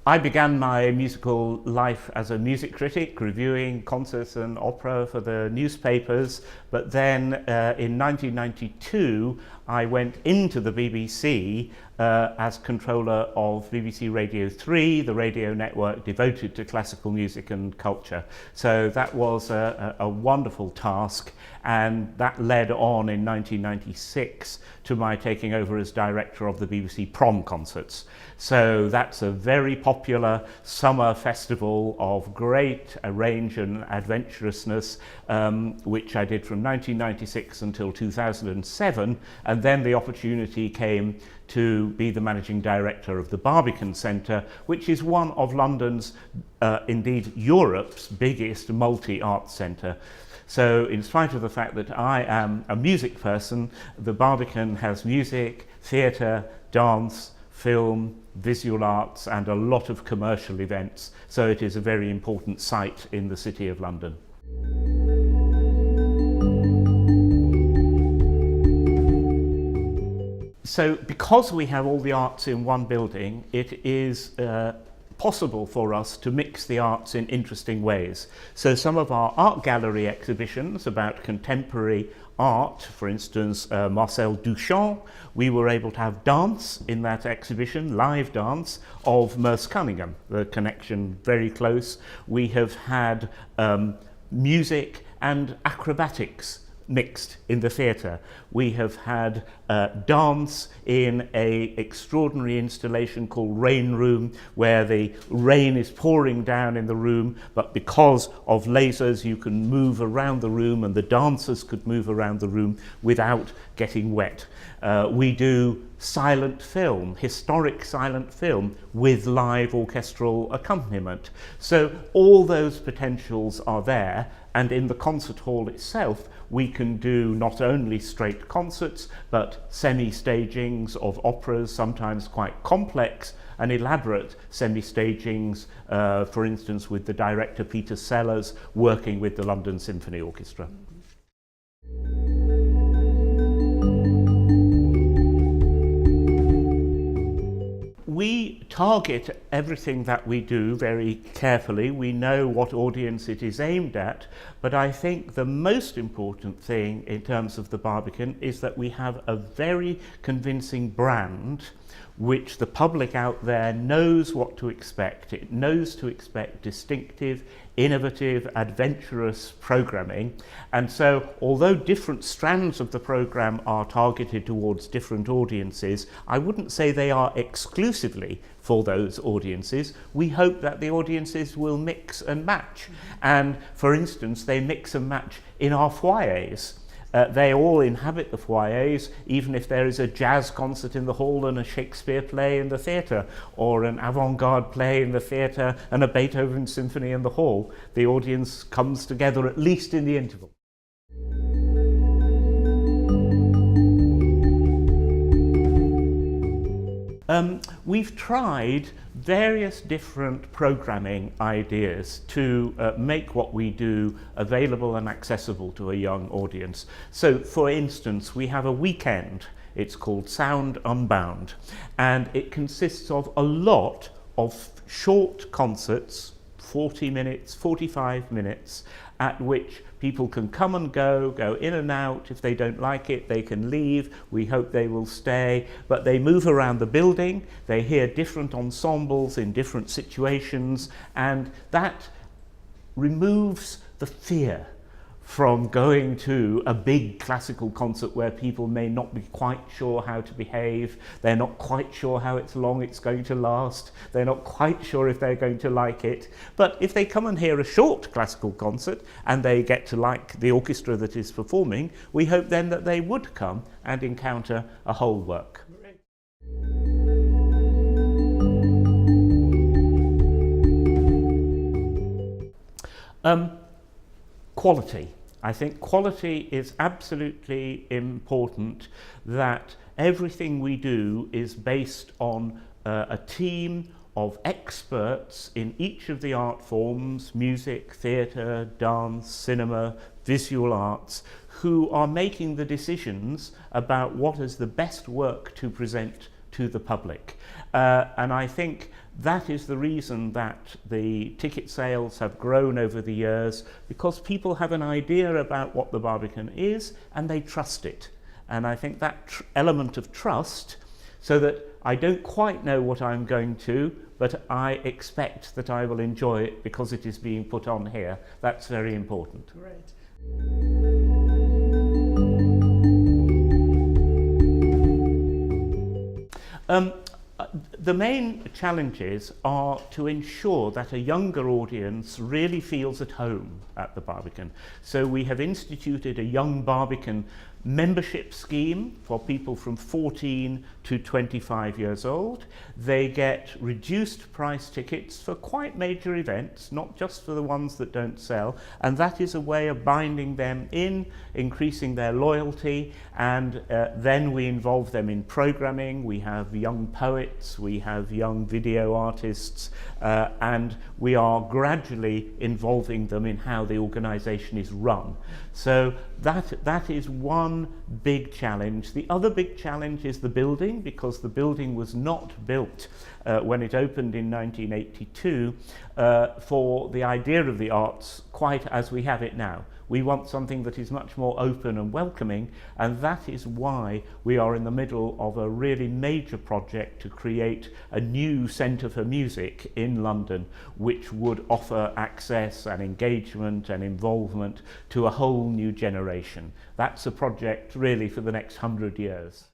I began my musical life as a music critic, reviewing concerts and opera for the newspapers, but then in 1992 I went into the BBC as controller of BBC Radio 3, the radio network devoted to classical music and culture. So that was a wonderful task, and that led on in 1996 to my taking over as director of the BBC Prom Concerts. So that's a very popular summer festival of great range and adventurousness, which I did from 1996 until 2007, and then the opportunity came to be the managing director of the Barbican Centre, which is one of London's, indeed Europe's biggest multi-art centre. So in spite of the fact that I am a music person, the Barbican has music, theatre, dance, film, visual arts and a lot of commercial events. So it is a very important site in the City of London. So because we have all the arts in one building, it is possible for us to mix the arts in interesting ways. So some of our art gallery exhibitions about contemporary art, for instance Marcel Duchamp, we were able to have dance in that exhibition, live dance of Merce Cunningham, the connection very close. We have had music and acrobatics mixed in the theatre. We have had dance in an extraordinary installation called Rain Room, where the rain is pouring down in the room, but because of lasers you can move around the room and the dancers could move around the room without getting wet. We do silent film, historic silent film with live orchestral accompaniment. So all those potentials are there, and in the concert hall itself we can do not only straight concerts but semi-stagings of operas, sometimes quite complex and elaborate semi-stagings, for instance with the director Peter Sellers working with the London Symphony Orchestra. We target everything that we do very carefully. We know what audience it is aimed at, but I think the most important thing in terms of the Barbican is that we have a very convincing brand which the public out there knows what to expect. It knows to expect distinctive, innovative, adventurous programming. And so, although different strands of the programme are targeted towards different audiences, I wouldn't say they are exclusively for those audiences. We hope that the audiences will mix and match. And for instance, they mix and match in our foyers. They all inhabit the foyers, even if there is a jazz concert in the hall and a Shakespeare play in the theatre, or an avant-garde play in the theatre and a Beethoven symphony in the hall. The audience comes together at least in the interval. We've tried various different programming ideas to make what we do available and accessible to a young audience. So, for instance, we have a weekend. It's called Sound Unbound, and it consists of a lot of short concerts, 40 minutes, 45 minutes, at which people can come and go in and out. If they don't like it, they can leave. We hope they will stay, but they move around the building. They hear different ensembles in different situations, and that removes the fear from going to a big classical concert where people may not be quite sure how to behave, they're not quite sure how long it's going to last, they're not quite sure if they're going to like it. But if they come and hear a short classical concert and they get to like the orchestra that is performing, we hope then that they would come and encounter a whole work. Quality. I think quality is absolutely important, that everything we do is based on a team of experts in each of the art forms, music, theatre, dance, cinema, visual arts, who are making the decisions about what is the best work to present to the public. And I think That is the reason that the ticket sales have grown over the years, because people have an idea about what the Barbican is and they trust it. And I think that element of trust, so that I don't quite know what I'm going to, but I expect that I will enjoy it because it is being put on here, that's very important. Great. The main challenges are to ensure that a younger audience really feels at home at the Barbican. So we have instituted a Young Barbican membership scheme for people from 14 to 25 years old. They get reduced price tickets for quite major events, not just for the ones that don't sell, and that is a way of binding them in, increasing their loyalty, and then we involve them in programming. We have young poets, we have young video artists, and we are gradually involving them in how the organisation is run. So that is one big challenge. The other big challenge is the building, because the building was not built when it opened in 1982 for the idea of the arts quite as we have it now. We want something that is much more open and welcoming, and that is why we are in the middle of a really major project to create a new centre for music in London, which would offer access and engagement and involvement to a whole new generation. That's a project really for the next 100 years.